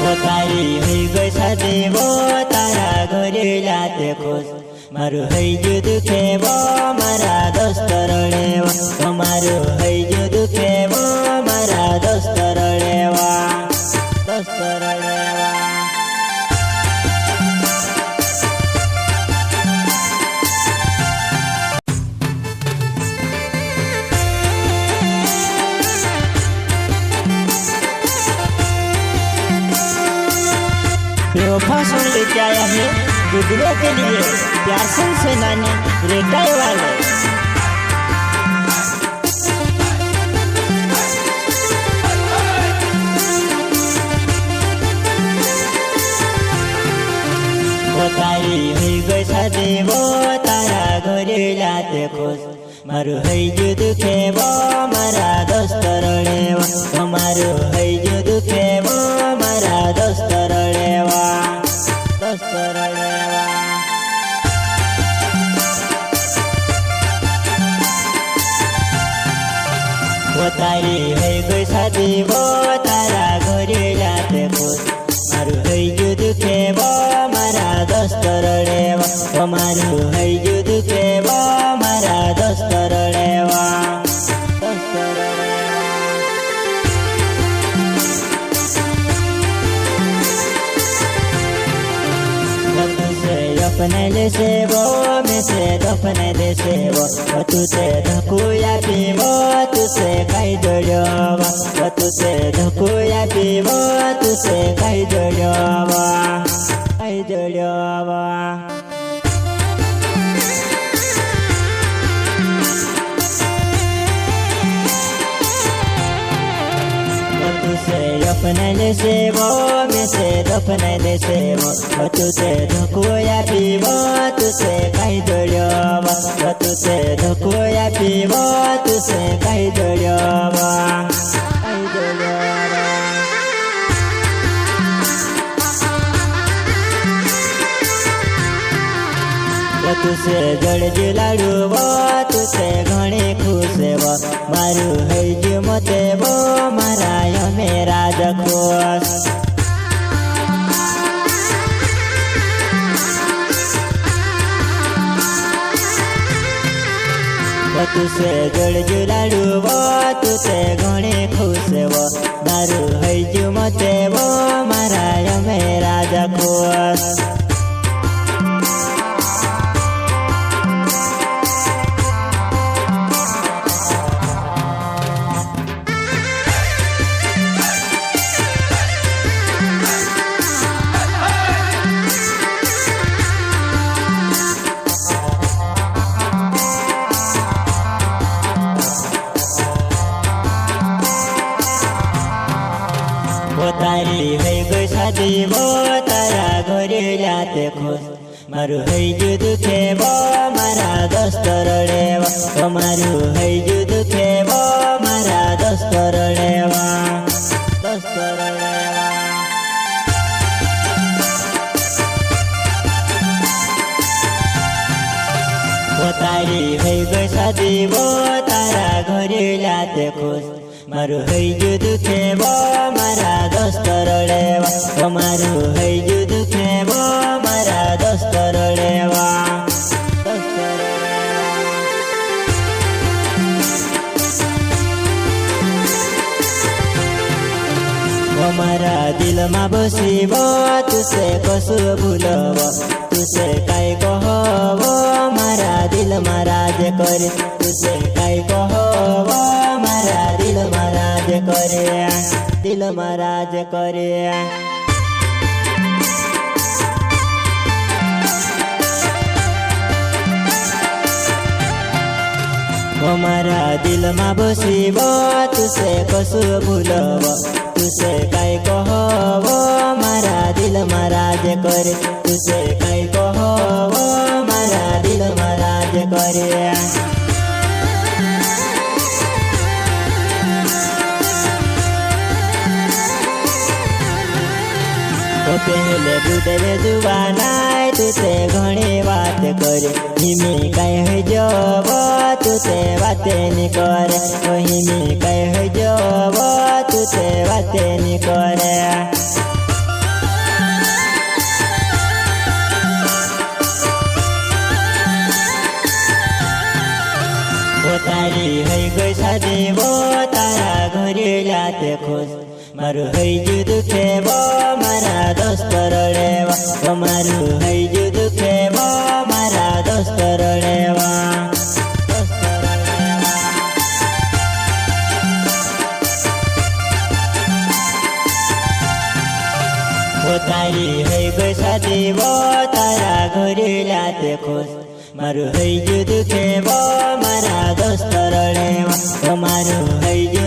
तारी है गई शादी वो तारा घरे लाते खुश मारू है जो दुखे वो मारा दोस्त रड़ेवा तुम्हारो है जो दुखे वो मारा दोस्त रड़ेवा दोस्त रड़ेवा। फैशन लेके आया है गुजरों के लिए प्यार से नानी रेटाई वाले। वो तारी है गई शादी वो तारा घरे लाते खुश मारू है जो दुखे वो मारा दोस्त रड़ेवा तुम्हारो है जो दुखे वो मारा दोस्त रड़ेवा दोस्त रड़ेवा। वो तारी है गई शादी वो तारा घरे लाते खुश मारू है जो दुखे वो मारा दोस्त रड़ेवा तुम्हारो है जो दुखे वो मारा दोस्त रड़ेवा दोस्त रड़ेवा। अपने जैसे वो मैं से अपने जैसे वो तुझे धकुया पीवो तुझे कहीं जोड़वा वो तुझे धकुया पीवो तुझे कहीं जोड़वा कहीं जोड़वा। अपने जैसे वो मैं से अपने जैसे वो तुझे धकुया पीवो तुझे कहीं जोड़वा वो तुझे धकुया पीवो तुझे कहीं जोड़वा कहीं जोड़वा। तुझे जड़ जिलाड़ू वो तुझे घणे खुश वो मारू है जो मते वो मारा यो मेरा जखोस। तुझे जड़ जिलाड़ू वो तुझे घणे खुश वो मारू है जो मते वो मारा यो मेरा जखोस। वो तारी है गई शादी वो तारा घरे लाते खुश मारू है जो दुखे वो मारा दोस्त रड़ेवा तुम्हारो है जो दुखे वो मारा दोस्त रड़ेवा दोस्त रड़ेवा। वो तारी है गई शादी वो तारा घरे लाते खुश मारू है जो दुखे वो मारा दोस्त रड़ेवा तुम्हारो है जो दुखे वो मारा दोस्त रड़ेवा दोस्त रड़ेवा। वो मारा दिल में बसी वो तुझे कसु भूलव तुझे काई कहो वो मारा दिल में राज करे तुझे काई कहो वो मारा दिल में राज करे दिल में राज करे। वो मारा दिल में बसी वो तुझे कसु भूलव तुझे काई कहो वो मारा दिल में राज करे तुझे काई कहो वो मारा दिल में राज करे। तो पहले बुदरे जुबानाय तुझे घणी बात करे हिमी कई है जब तुझे बातें नहीं करे हिमी कई है जब तुझे बातें नहीं करे। તારી હઈ ગઈ સાદી વો તારા ઘરે લાતે ખુશ મારું હઈ જુ દુખે વો મારા દોસ્ત રડેવા તમારું હઈ જુ દુખે વો મારા દોસ્ત રડેવા તારી હઈ ગઈ સાદી વો તારા ઘરે લાતે ખુશ મારું હઈ જુ દુખે વો મારા દોસ્ત રડેવા તમારું હઈ જુ